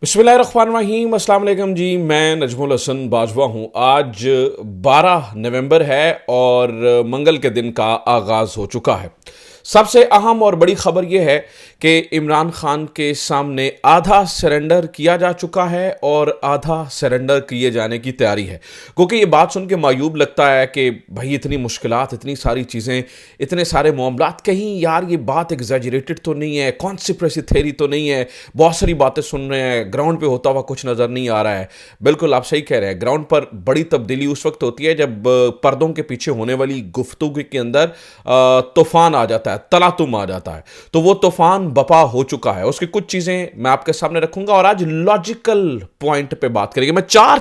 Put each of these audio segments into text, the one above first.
बिस्मिल्लाहिर्रहमानिर्रहीम, अस्सलाम वालेकुम जी। मैं नजमुल हसन बाजवा हूँ। आज 12 नवंबर है और मंगल के दिन का आगाज़ हो चुका है। सबसे अहम और बड़ी खबर यह है कि इमरान खान के सामने आधा सरेंडर किया जा चुका है और आधा सरेंडर किए जाने की तैयारी है। क्योंकि ये बात सुन के मायूब लगता है कि भाई इतनी मुश्किलात, इतनी सारी चीज़ें, इतने सारे मामलात, कहीं यार ये बात एग्जैजरेटेड तो नहीं है, कॉन्स्पिरेसी थ्योरी तो नहीं है। बहुत सारी बातें सुन रहे हैं, ग्राउंड पे होता हुआ कुछ नज़र नहीं आ रहा है। बिल्कुल आप सही कह रहे हैं। ग्राउंड पर बड़ी तब्दीली उस वक्त होती है जब पर्दों के पीछे होने वाली गुफ्तगू के अंदर तूफान आ जाता है, तलातुम आ जाता है। तो वो तूफान बपा हो चुका है। उसकी कुछ चीजें मैं आपके सामने रखूंगा और आज लॉजिकल पॉइंट पे बात करेंगे। मैं चार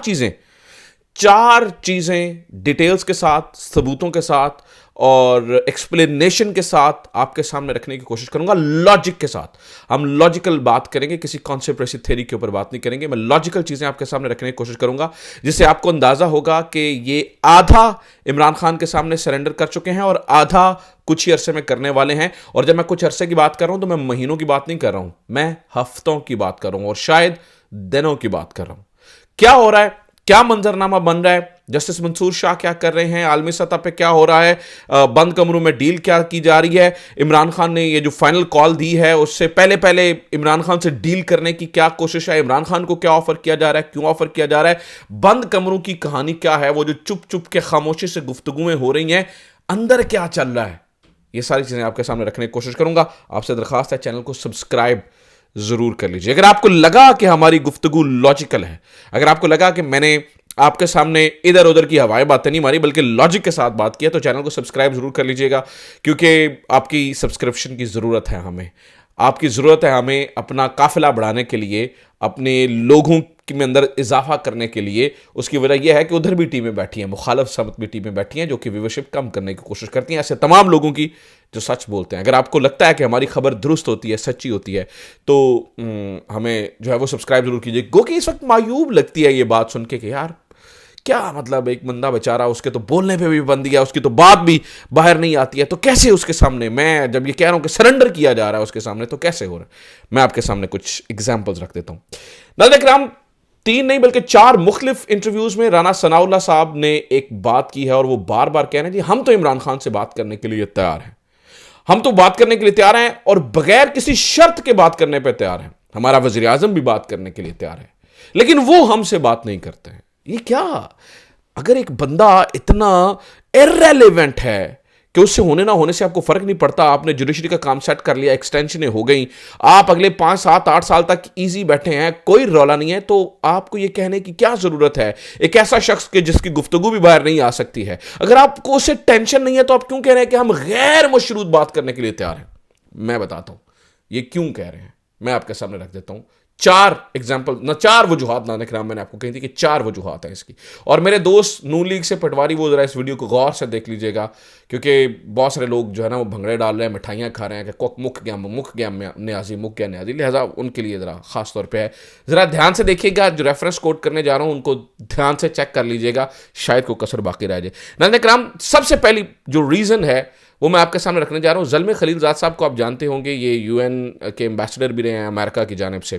चीजें डिटेल्स के साथ, सबूतों के साथ और एक्सप्लेनेशन के साथ आपके सामने रखने की कोशिश करूंगा, लॉजिक के साथ। हम लॉजिकल बात करेंगे, किसी कॉन्स्पिरेसी थ्योरी के ऊपर बात नहीं करेंगे। मैं लॉजिकल चीजें आपके सामने रखने की कोशिश करूंगा जिससे आपको अंदाजा होगा कि ये आधा इमरान खान के सामने सरेंडर कर चुके हैं और आधा कुछ ही अरसे में करने वाले हैं। और जब मैं कुछ अरसे की बात कर रहा हूं तो मैं महीनों की बात नहीं कर रहा हूं, मैं हफ्तों की बात कर रहा हूं और शायद दिनों की बात कर रहा हूं। क्या हो रहा है, क्या मंजरनामा बन रहा है, जस्टिस मंसूर शाह क्या कर रहे हैं, आलमी सतह पे क्या हो रहा है, बंद कमरों में डील क्या की जा रही है, इमरान खान ने ये जो फाइनल कॉल दी है उससे पहले पहले इमरान खान से डील करने की क्या कोशिश है, इमरान खान को क्या ऑफर किया जा रहा है, क्यों ऑफर किया जा रहा है, बंद कमरों की कहानी क्या है, वो जो चुप चुप के खामोशी से गुफ्तगुएं हो रही हैं, अंदर क्या चल रहा है, ये सारी चीजें आपके सामने रखने की कोशिश करूंगा। आपसे दरखास्त है चैनल को सब्सक्राइब जरूर कर लीजिए। अगर आपको लगा कि हमारी गुफ्तगू लॉजिकल है, अगर आपको लगा कि मैंने आपके सामने इधर उधर की हवाएं बातें नहीं मारी बल्कि लॉजिक के साथ बात किया, तो चैनल को सब्सक्राइब जरूर कर लीजिएगा। क्योंकि आपकी सब्सक्रिप्शन की ज़रूरत है हमें, आपकी ज़रूरत है हमें अपना काफिला बढ़ाने के लिए, अपने लोगों में अंदर इजाफा करने के लिए। उसकी वजह यह है कि उधर भी टीमें बैठी हैं, मुखालफ समत भी टीमें बैठी हैं जो कि व्यूअरशिप कम करने की कोशिश करती हैं, ऐसे तमाम लोगों की जो सच बोलते हैं। अगर आपको लगता है कि हमारी खबर दुरुस्त होती है, सच्ची होती है, तो हमें जो है वो सब्सक्राइब जरूर कीजिए। क्योंकि इस वक्त मायूब लगती है ये बात सुन के कि यार क्या मतलब, एक बंदा बेचारा, उसके तो बोलने पे भी बंद दिया, उसकी तो बात भी बाहर नहीं आती है, तो कैसे उसके सामने, मैं जब ये कह रहा हूं कि सरेंडर किया जा रहा है उसके सामने, तो कैसे हो रहा है। मैं आपके सामने कुछ एग्जाम्पल्स रख देता हूं। नाज़रीन इकराम, 3 नहीं बल्कि 4 मुख्तलिफ इंटरव्यूज में राना सनाउल्लाह साहब ने एक बात की है और वो बार बार कह रहे हैं जी हम तो इमरान खान से बात करने के लिए तैयार हैं, हम तो बात करने के लिए तैयार हैं और बगैर किसी शर्त के बात करने पर तैयार हैं। हमारा वजीर आजम भी बात करने के लिए तैयार है, लेकिन वो हमसे बात नहीं करते हैं। ये क्या, अगर एक बंदा इतना इररेलेवेंट है कि उससे होने ना होने से आपको फर्क नहीं पड़ता, आपने जुडिशरी का काम सेट कर लिया, एक्सटेंशनें हो गई, आप अगले 5 7 8 साल तक इजी बैठे हैं, कोई रौला नहीं है, तो आपको ये कहने की क्या जरूरत है एक ऐसा शख्स के जिसकी गुफ्तगू भी बाहर नहीं आ सकती है। अगर आपको उससे टेंशन नहीं है तो आप क्यों कह रहे हैं कि हम गैर मशरूत बात करने के लिए तैयार हैं। मैं बताता हूं ये क्यों कह रहे हैं, मैं आपके सामने रख देता हूं 4 एग्जाम्पल, ना 4 वजूहात, ना निकराम, मैंने आपको कही थी कि 4 वजूहात है इसकी। और मेरे दोस्त नून लीग से पटवारी, वो जरा इस वीडियो को गौर से देख लीजिएगा, क्योंकि बहुत सारे लोग जो है ना वो भंगड़े डाल रहे हैं, मिठाइयाँ खा रहे हैं कि मुक गया न्याजी, मुक गया न्याजी, लिहाजा उनके लिए ज़रा खास तौर पे है। ज़रा ध्यान से देखिएगा, जो रेफरेंस कोट करने जा रहा हूँ उनको ध्यान से चेक कर लीजिएगा, शायद कोई कसर बाकी रह जाए। नाज़रीन इकराम, सबसे पहली जो रीज़न है वो मैं आपके सामने रखने जा रहा हूँ। ज़ल्मे खलीलज़ाद साहब को आप जानते होंगे, ये यूएन के एम्बेसडर भी रहे हैं अमेरिका की जानिब से।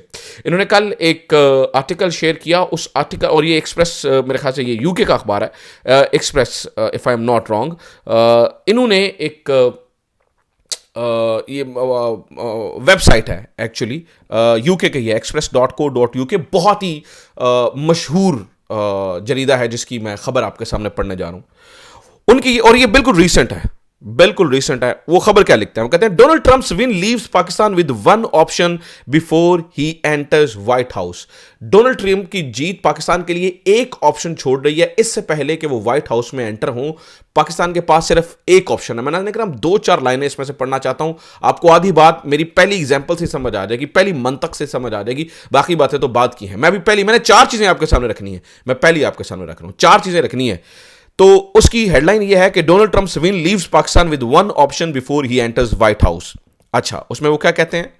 इन्होंने कल एक आर्टिकल शेयर किया, उस आर्टिकल, और ये एक्सप्रेस, मेरे ख्याल से ये यूके का अखबार है, express if I am not wrong. इन्होंने एक ये वेबसाइट है एक्चुअली, यूके की है, express.co.uk, बहुत ही मशहूर जरीदा है जिसकी मैं खबर आपके सामने पढ़ने जा रहा हूँ उनकी, और ये बिल्कुल रिसेंट है, बिल्कुल रिसेंट है। वो खबर क्या लिखते हैं, वो कहते हैं Donald Trump's win leaves Pakistan with 1 option before he enters white house. Donald Trump की जीत पाकिस्तान के लिए एक ऑप्शन छोड़ रही है, इससे पहले कि वो व्हाइट हाउस में एंटर हों पाकिस्तान के पास सिर्फ एक ऑप्शन है। मैं ना 2-4 लाइनें इसमें से पढ़ना चाहता हूं, आपको आधी बात मेरी पहली एग्जांपल से समझ आ जाएगी, पहली मंतक से समझ आ जाएगी, बाकी बातें तो बात की हैं। मैंने 4 चीजें आपके सामने रखनी है, मैं पहली आपके सामने रख रहा हूं, 4 चीजें रखनी है। तो उसकी हेडलाइन यह है कि Donald Trump win leaves Pakistan with 1 option before he enters white house. अच्छा, उसमें वो क्या कहते हैं,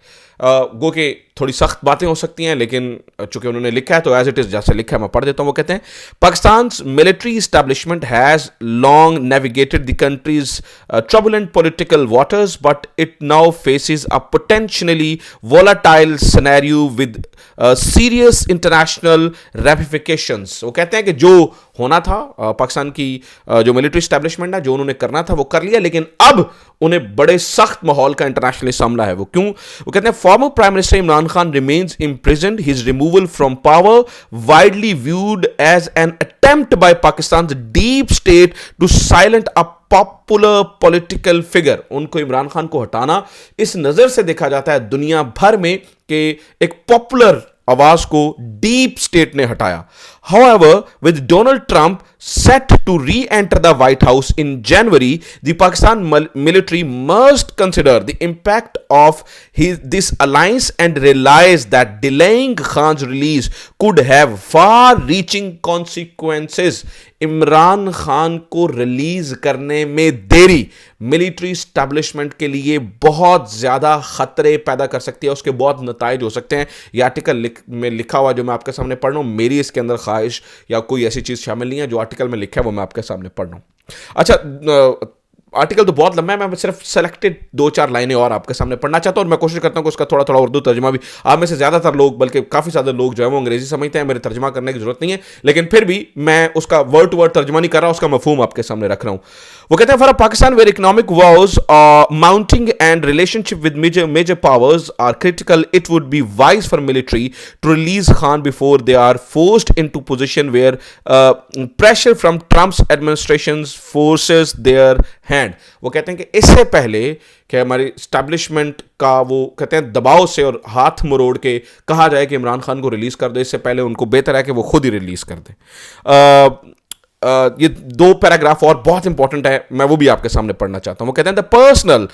गो के थोड़ी सख्त बातें हो सकती हैं, लेकिन चूंकि उन्होंने लिखा है तो एज इट इज जैसे लिखा है मैं पढ़ देता हूं। वो कहते हैं Pakistan military establishment has long navigated the country's turbulent political waters but it now faces a potentially volatile scenario with serious international ramifications. वो कहते हैं कि जो होना था पाकिस्तान की जो मिलिट्री स्टैब्लिशमेंट है, जो उन्होंने करना था वो कर लिया, लेकिन अब उन्हें बड़े सख्त माहौल का इंटरनेशनली सामना है। वो क्यों? वो कहते हैं former prime minister Imran Khan remains imprisoned, his removal from power widely viewed as an attempt by Pakistan deep state to silent a popular political figure. उनको, इमरान खान को हटाना इस नजर से देखा जाता है दुनिया भर में कि एक पॉपुलर आवाज को डीप स्टेट ने हटाया। However, with Donald Trump set to re-enter the White House in January, the Pakistan military must consider the impact of this alliance and realize that delaying Khan's release could have far-reaching consequences. Imran Khan को release करने में देरी military establishment के लिए बहुत ज्यादा खतरे पैदा कर सकती है, उसके बहुत नताइज हो सकते हैं। यह आर्टिकल में लिखा हुआ जो मैं आपके सामने पढ़ रहा हूं, मेरी इसके अंदर ख्वाहिश या कोई ऐसी चीज शामिल नहीं है, जो आर्टिकल में लिखा है वो मैं आपके सामने पढ़ रहा हूं। अच्छा, आर्टिकल तो बहुत लंबा है, मैं सिर्फ सेलेक्टेड 2-4 लाइनें और आपके सामने पढ़ना चाहता हूं, और मैं कोशिश करता हूं कि उसका थोड़ा थोड़ा उर्दू तर्जमा भी, आप में से ज्यादातर लोग, बल्कि काफी ज्यादा लोग जो है वो अंग्रेजी समझते हैं, मेरे तर्जमा करने की जरूरत नहीं है, लेकिन फिर भी मैं उसका वर्ड टू वर्ड तर्जमा नहीं कर रहा, उसका मफहूम आपके सामने रख रहा हूं। वो कहते हैं for Pakistan where economic wars mounting and relationship with major powers are critical, it would be wise for military to release Khan before they are forced into position where pressure from Trump's administration forces their hand. वो कहते हैं कि इससे पहले कि हमारी establishment का, वो कहते हैं दबाव से और हाथ मरोड़ के कहा जाए कि इमरान खान को रिलीज कर दे, इससे पहले उनको बेहतर है कि वो खुद ही रिलीज कर दे। ये 2 पैराग्राफ और बहुत इंपॉर्टेंट है, मैं वो भी आपके सामने पढ़ना चाहता हूं। वो कहते हैं the personal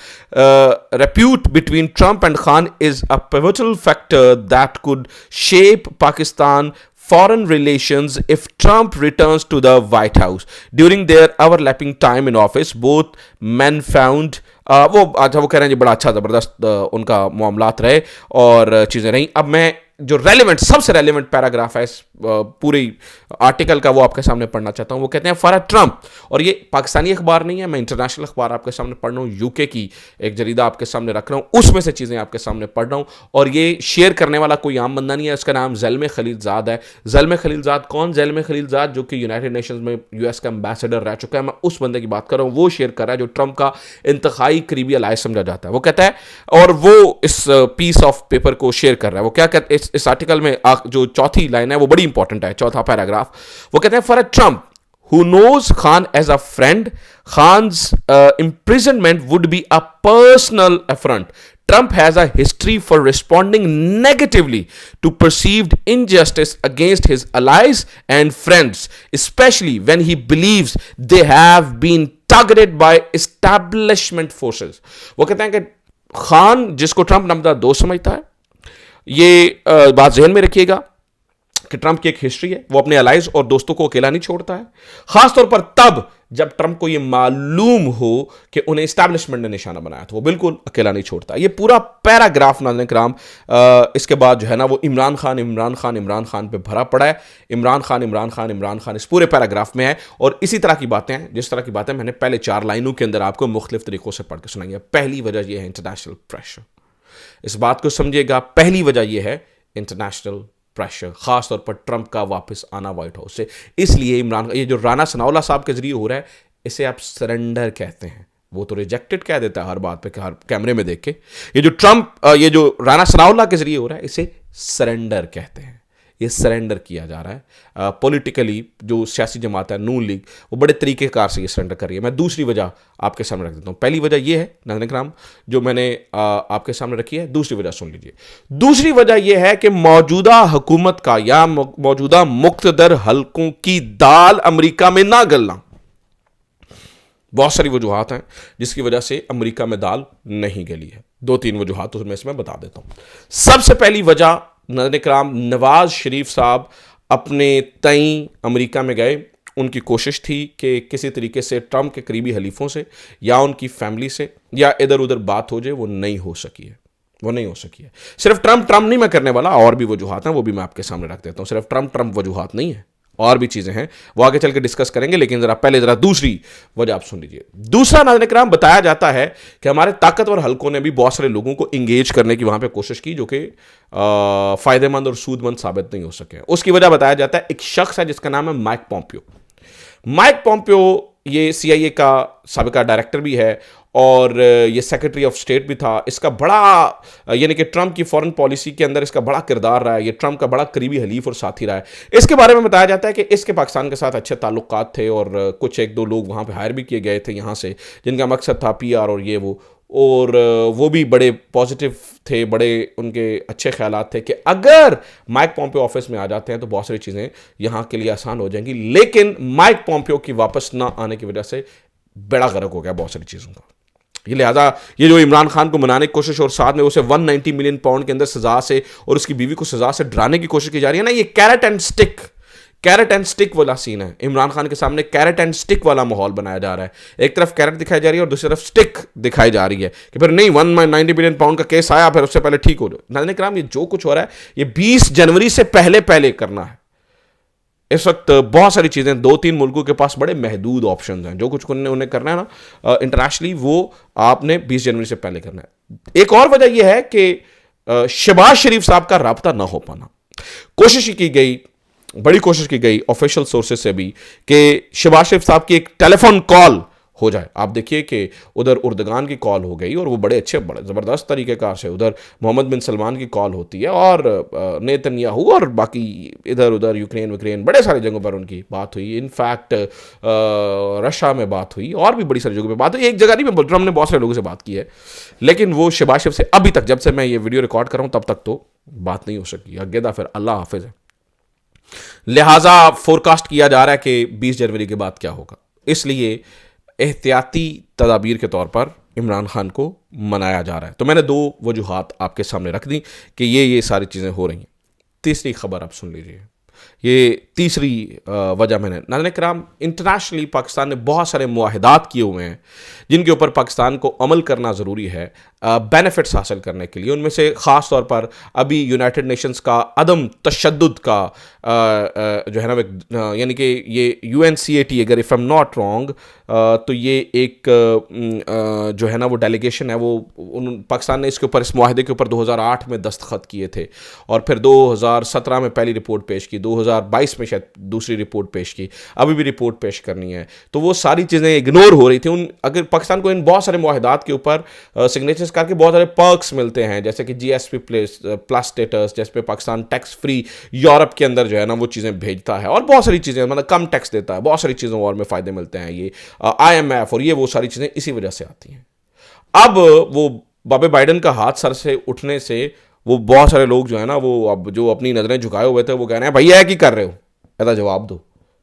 repute between Trump and Khan is a pivotal factor that could shape Pakistan foreign relations if Trump returns to the White House. During their overlapping time in office, both men found वो कह रहे हैं जी बड़ा अच्छा ज़बरदस्त उनका मामलात रहे और चीज़ें रहीं। अब मैं जो रेलिवेंट, सबसे रेलिवेंट पैराग्राफ है इस पूरी आर्टिकल का, वो आपके सामने पढ़ना चाहता हूँ। वो कहते हैं फॉर ट्रंप, और ये पाकिस्तानी अखबार नहीं है, मैं इंटरनेशनल अखबार आपके सामने पढ़ रहा हूँ, यूके की एक जरीदा आपके सामने रख रहा हूँ, उसमें से चीज़ें आपके सामने पढ़ रहा हूँ, और ये शेयर करने वाला कोई आम बंदा नहीं है, इसका नाम ज़ल्मे खलीलज़ाद है। ज़ल्मे खलीलज़ाद कौन? ज़ल्मे खलीलज़ाद जो कि यूनाइटेड नेशंस में यूएस का एम्बेसडर रह चुका है, मैं उस बंदे की बात कर रहा हूँ। वो शेयर कर रहा है जो ट्रंप का इंतहाई करीबी अलाय समझा जाता है। वो कहता है, और वो इस पीस ऑफ पेपर को शेयर कर रहा है। वो क्या कहते हैं इस आर्टिकल में, जो चौथी लाइन है वो बड़ी इंपॉर्टेंट है, चौथा पैराग्राफ। वो कहते हैं for a Trump who knows Khan as a friend, Khan's imprisonment would be a personal affront. Trump has a history for responding negatively to perceived injustice against his allies and friends, especially when he believes they have been targeted by establishment forces. वो कहते हैं कि खान, जिसको Trump number 2 समझता है, ये बात जहन में रखिएगा कि ट्रंप की एक हिस्ट्री है, वो अपने अलाइज और दोस्तों को अकेला नहीं छोड़ता है, खासतौर पर तब जब ट्रंप को यह मालूम हो कि उन्हें एस्टैब्लिशमेंट ने निशाना बनाया, तो वो बिल्कुल अकेला नहीं छोड़ता। ये पूरा पैराग्राफ नाज़रीन किराम, इसके बाद जो है ना वो इमरान खान पे भरा पड़ा है। इमरान खान इस पूरे पैराग्राफ में है, और इसी तरह की बातें हैं, जिस तरह की बातें मैंने पहले 4 लाइनों के अंदर आपको मुख्तलिफ तरीकों से पढ़ के सुनाई है। पहली वजह यह है इंटरनेशनल प्रेशर, इस बात को समझिएगा। पहली वजह यह है इंटरनेशनल प्रेशर, खासतौर पर ट्रंप का वापस आना व्हाइट हाउस से। इसलिए इमरान, ये जो राना सनाउल्लाह साहब के जरिए हो रहा है, इसे आप सरेंडर कहते हैं। वो तो रिजेक्टेड कह देता है हर बात पे, हर कैमरे में देख के। ये जो ट्रंप, ये जो राना सनाउल्लाह के जरिए हो रहा है, इसे सरेंडर कहते हैं। ये सरेंडर किया जा रहा है पॉलिटिकली। जो सियासी जमात है नून लीग, वो बड़े तरीक़ेकार से ये सरेंडर कर रही है। मैं दूसरी वजह आपके सामने रख देता हूँ। पहली वजह ये है नाज़रीन किराम जो मैंने आपके सामने रखी है, दूसरी वजह सुन लीजिए। दूसरी वजह यह है कि मौजूदा हुकूमत का या मौजूदा मुक़्तदर हलकों की दाल अमेरिका में ना गलना। बहुत सारी वजूहात हैं जिसकी वजह से अमेरिका में दाल नहीं गली है। 2-3 वजूहात उसमें से मैं बता देता हूँ। सबसे पहली वजह नाज़रीन किराम, नवाज शरीफ साहब अपने तई अमेरिका में गए। उनकी कोशिश थी कि किसी तरीके से ट्रंप के करीबी हलीफों से या उनकी फैमिली से या इधर उधर बात हो जाए, वो नहीं हो सकी है। वो नहीं हो सकी है। सिर्फ ट्रम्प नहीं मैं करने वाला, और भी वजूहात हैं, वो भी मैं आपके सामने रख देता हूं। सिर्फ ट्रम्प वजूहात नहीं है, और भी चीजें हैं, वो आगे चल के डिस्कस करेंगे, लेकिन जरा पहले जरा दूसरी वजह आप सुन लीजिए। दूसरा नाज़रीन किराम, बताया जाता है कि हमारे ताकतवर हलकों ने भी बहुत सारे लोगों को इंगेज करने की वहां पे कोशिश की, जो कि फायदेमंद और सूदमंद साबित नहीं हो सके। उसकी वजह बताया जाता है, एक शख्स है जिसका नाम है माइक पॉम्पियो। माइक पॉम्पियो ये CIA का साबिका डायरेक्टर भी है, और ये सेक्रेटरी ऑफ स्टेट भी था। इसका बड़ा, यानी कि ट्रंप की फॉरेन पॉलिसी के अंदर इसका बड़ा किरदार रहा है। ये ट्रंप का बड़ा करीबी हलीफ और साथी रहा है। इसके बारे में बताया जाता है कि इसके पाकिस्तान के साथ अच्छे ताल्लुकात थे, और कुछ एक दो लोग वहाँ पे हायर भी किए गए थे यहाँ से, जिनका मकसद था PR और ये वो, और वो भी बड़े पॉजिटिव थे, बड़े उनके अच्छे ख्यालात थे कि अगर माइक पॉम्पियो ऑफिस में आ जाते हैं तो बहुत सारी चीज़ें यहाँ के लिए आसान हो जाएंगी। लेकिन माइक पॉम्पियो की वापस ना आने की वजह से बेड़ा गर्क हो गया बहुत सारी चीज़ों का। ये लिहाजा ये जो इमरान खान को मनाने की कोशिश और साथ में उसे 190 मिलियन पाउंड के अंदर सजा से और उसकी बीवी को सजा से डराने की कोशिश की जा रही है ना, ये कैरेट एंड स्टिक वाला सीन है। इमरान खान के सामने कैरेट एंड स्टिक वाला माहौल बनाया जा रहा है। एक तरफ कैरेट दिखाई जा रही है और दूसरी तरफ स्टिक दिखाई जा रही है कि फिर नहीं, 190 मिलियन पाउंड का केस आया, फिर उससे पहले ठीक हो जाए। नाज़रीन किराम, ये जो कुछ हो रहा है ये 20 जनवरी से पहले करना है। इस वक्त बहुत सारी चीज़ें, 2-3 मुल्कों के पास बड़े महदूद ऑप्शन हैं। जो कुछ उन्हें करना है ना इंटरनेशनली, वो आपने 20 जनवरी से पहले करना है। एक और वजह यह है कि शहबाज शरीफ साहब का राब्ता ना हो पाना। कोशिश की गई, बड़ी कोशिश की गई ऑफिशियल सोर्सेज से भी, कि शहबाज शरीफ साहब की एक टेलीफोन कॉल हो जाए। आप देखिए कि उधर उर्दगान की कॉल हो गई, और वो बड़े ज़बरदस्त तरीक़ेकार से उधर मोहम्मद बिन सलमान की कॉल होती है, और नेतन्याहू और बाकी इधर उधर यूक्रेन बड़े सारे जगहों पर उनकी बात हुई। इनफैक्ट रशिया में बात हुई, और भी बड़ी सारी जगहों पर बात हुई। एक जगह नहीं मैं बोल रहा, हमने बहुत सारे लोगों से बात की है, लेकिन वो शहबाज शरीफ से अभी तक, जब से मैं ये वीडियो रिकॉर्ड कर रहा हूँ तब तक तो बात नहीं हो सकी। अगेदा फिर अल्लाह हाफिज़ है। लिहाजा फोरकास्ट किया जा रहा है कि 20 जनवरी के बाद क्या होगा, इसलिए एहतियाती तदाबीर के तौर पर इमरान खान को मनाया जा रहा है। तो मैंने 2 वजूहात आपके सामने रख दी कि ये सारी चीज़ें हो रही हैं। तीसरी खबर आप सुन लीजिए। ये तीसरी वजह मैंने, नाज़रीन किराम, इंटरनेशनली पाकिस्तान ने बहुत सारे मुआहिदात किए हुए हैं जिनके ऊपर पाकिस्तान को अमल करना ज़रूरी है बेनिफिट्स हासिल करने के लिए। उनमें से ख़ास तौर पर अभी यूनाइटेड नेशंस का अदम तशद्दुद का जो है ना, यानी कि ये UNCAT, अगर if I am not wrong, तो ये एक जो है ना वो डेलीगेशन है, वो पाकिस्तान ने इसके ऊपर, इस मुआहिदे के ऊपर 2008 में दस्तखत किए थे, और फिर 2017 में पहली रिपोर्ट पेश की, 2022 में शायद दूसरी रिपोर्ट पेश की, अभी भी रिपोर्ट पेश करनी है। तो वो सारी चीज़ें इग्नोर हो रही थी। अगर पाकिस्तान को इन बहुत सारे मुआहिदात के ऊपर सिग्नेचर्स करके बहुत सारे पर्क्स मिलते हैं, जैसे कि GSP प्लस स्टेटस, जैसे पे पाकिस्तान टैक्स फ्री यूरोप के अंदर जो है ना वो चीज़ें भेजता है, और बहुत सारी चीज़ें, मतलब कम टैक्स देता है, बहुत सारी चीज़ों और में फ़ायदे मिलते हैं। ये IMF और ये वो सारी चीज़ें इसी वजह से आती हैं। अब वो बाबे बाइडन का हाथ सर से उठने से वो बहुत सारे लोग जो है ना, वो अब जो अपनी नज़रें झुकाए हुए थे, वो कह रहे हैं भैया क्या कर रहे हो, ऐसा जवाब दो।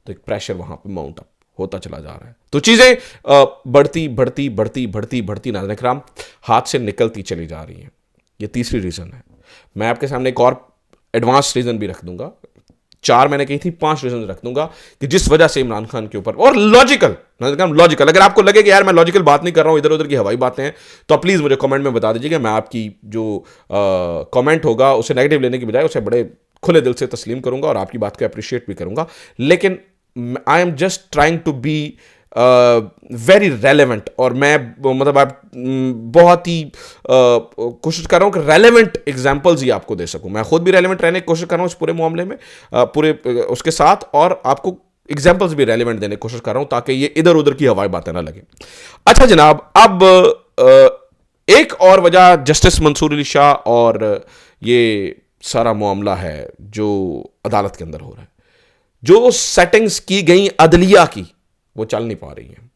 तो एक प्रेशर वहाँ पे माउंट अप होता चला जा रहा है। तो चीज़ें बढ़ती नाज़रीन किराम हाथ से निकलती चली जा रही हैं। ये तीसरी रीज़न है। मैं आपके सामने एक और एडवांस रीज़न भी रख दूंगा। 4 मैंने कही थी, 5 रीजन रख दूंगा कि जिस वजह से इमरान खान के ऊपर, और लॉजिकल, अगर आपको लगे कि यार मैं लॉजिकल बात नहीं कर रहा हूं, इधर उधर की हवाई बातें हैं, तो आप प्लीज़ मुझे कमेंट में बता दीजिएगा। मैं आपकी जो कमेंट होगा उसे नेगेटिव लेने की बजाय उसे बड़े खुले दिल से तस्लीम करूंगा और आपकी बात को अप्रिशिएट भी करूंगा। लेकिन I am just trying to be very relevant, और मैं मतलब आप बहुत ही कोशिश कर रहा हूँ कि रेलेवेंट एग्जाम्पल्स ही आपको दे सकूँ। मैं खुद भी रेलेवेंट रहने की कोशिश कर रहा हूँ इस पूरे मामले में, पूरे उसके साथ, और आपको एग्जाम्पल्स भी रेलेवेंट देने की कोशिश कर रहा हूँ ताकि ये इधर उधर की हवाई बातें ना लगे। अच्छा जनाब, अब एक और वजह जस्टिस मंसूर अली शाह और ये सारा मामला है जो अदालत के अंदर हो रहा है। जो सेटिंग्स की गई अदलिया की, वो चल नहीं पा रही है।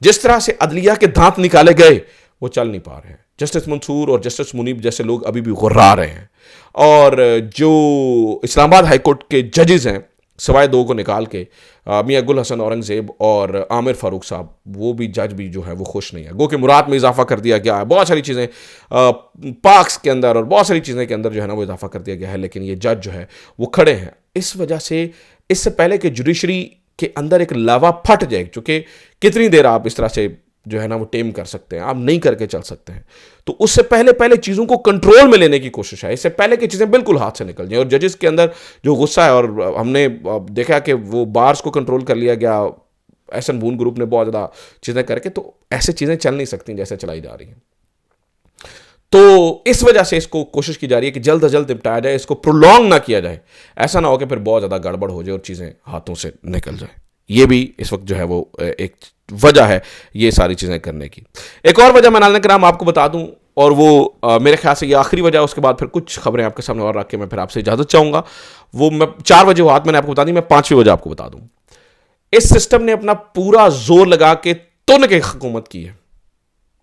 जिस तरह से अदलिया के दांत निकाले गए वो चल नहीं पा रहे हैं। जस्टिस मंसूर और जस्टिस मुनीब जैसे लोग अभी भी गुर्रा रहे हैं, और जो इस्लामाबाद हाईकोर्ट के जजेस हैं, सवाए 2 को निकाल के, मियां गुल हसन औरंगजेब और आमिर फारूक साहब, वो भी जज भी जो है वो खुश नहीं है। गो के मुराद में इजाफा कर दिया गया है, बहुत सारी चीज़ें पार्क्स के अंदर और बहुत सारी चीज़ें के अंदर जो है ना वो इजाफा कर दिया गया है, लेकिन ये जज जो है वो खड़े हैं। इस वजह से इससे पहले कि जुडिशरी के अंदर एक लावा फट जाए, चूँकि कितनी देर आप इस तरह से जो है ना वो टेम कर सकते हैं, आप नहीं करके चल सकते हैं। तो उससे पहले पहले चीज़ों को कंट्रोल में लेने की कोशिश है, इससे पहले कि चीज़ें बिल्कुल हाथ से निकल जाएं। और जजेस के अंदर जो गुस्सा है, और हमने देखा कि वो बार्स को कंट्रोल कर लिया गया, एसन बून ग्रुप ने बहुत ज़्यादा चीज़ें करके, तो ऐसे चीज़ें चल नहीं सकती जैसे चलाई जा रही हैं। तो इस वजह से इसको कोशिश की जा रही है कि जल्द से जल्द निपटाया जाए, इसको प्रोलॉन्ग ना किया जाए, ऐसा ना हो कि फिर बहुत ज़्यादा गड़बड़ हो जाए और चीज़ें हाथों से निकल जाए। ये भी इस वक्त जो है वो एक वजह है ये सारी चीज़ें करने की। एक और वजह मैं नाज़रीन कराम आपको बता दूं, और वो मेरे ख्याल से ये आखिरी वजह, उसके बाद फिर कुछ खबरें आपके सामने और रख के मैं फिर आपसे इजाज़त चाहूँगा। वो मैं 4 वजह हाथ मैंने आपको बता दी, मैं 5वीं वजह आपको बता दूँ। इस सिस्टम ने अपना पूरा जोर लगा के तुन के हुकूमत की है।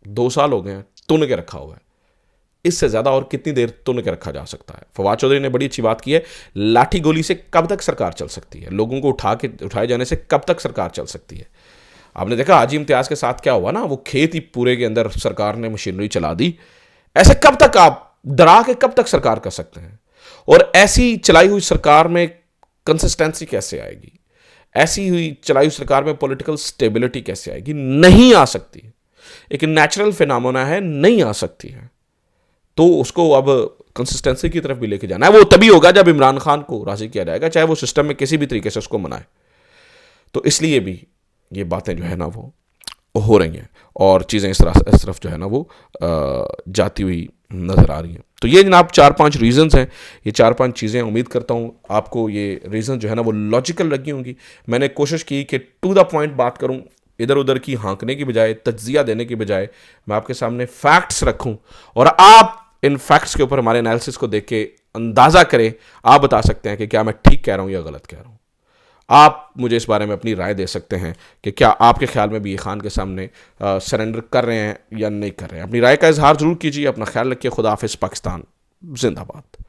2 साल हो गए हैं तुन के रखा हुआ है, इससे ज़्यादा और कितनी देर तुन के रखा जा सकता है। फवाद चौधरी ने बड़ी अच्छी बात की है, लाठी गोली से कब तक सरकार चल सकती है, लोगों को उठाए जाने से कब तक सरकार चल सकती है। आपने देखा हाजी इम्तियाज़ के साथ क्या हुआ ना, वो खेत ही पूरे के अंदर सरकार ने मशीनरी चला दी। ऐसे कब तक आप डरा के कब तक सरकार कर सकते हैं? और ऐसी चलाई हुई सरकार में कंसिस्टेंसी कैसे आएगी? ऐसी हुई चलाई हुई सरकार में पॉलिटिकल स्टेबिलिटी कैसे आएगी? नहीं आ सकती। एक नेचुरल फिनोमेना है, नहीं आ सकती है। तो उसको अब कंसिस्टेंसी की तरफ भी लेके जाना है। वो तभी होगा जब इमरान खान को राजी किया जाएगा, चाहे वो सिस्टम में किसी भी तरीके से उसको मनाए। तो इसलिए भी ये बातें जो है ना वो हो रही हैं, और चीज़ें इस तरफ जो है ना वो जाती हुई नज़र आ रही हैं। तो ये जनाब 4-5 रीज़न्स हैं, ये 4-5 चीज़ें। उम्मीद करता हूँ आपको ये रीज़न जो है ना वो लॉजिकल लगी होंगी। मैंने कोशिश की कि टू द पॉइंट बात करूँ, इधर उधर की हाँकने की बजाय, तज्जिया देने की बजाय मैं आपके सामने फैक्ट्स रखूँ, और आप इन फैक्ट्स के ऊपर हमारे एनालिसिस को देख के अंदाज़ा करें। आप बता सकते हैं कि क्या मैं ठीक कह रहा हूँ या गलत कह रहा हूँ। आप मुझे इस बारे में अपनी राय दे सकते हैं कि क्या आपके ख्याल में भी ये खान के सामने सरेंडर कर रहे हैं या नहीं कर रहे हैं। अपनी राय का इजहार जरूर कीजिए। अपना ख्याल रखिए। खुदा हाफिज़। पाकिस्तान जिंदाबाद।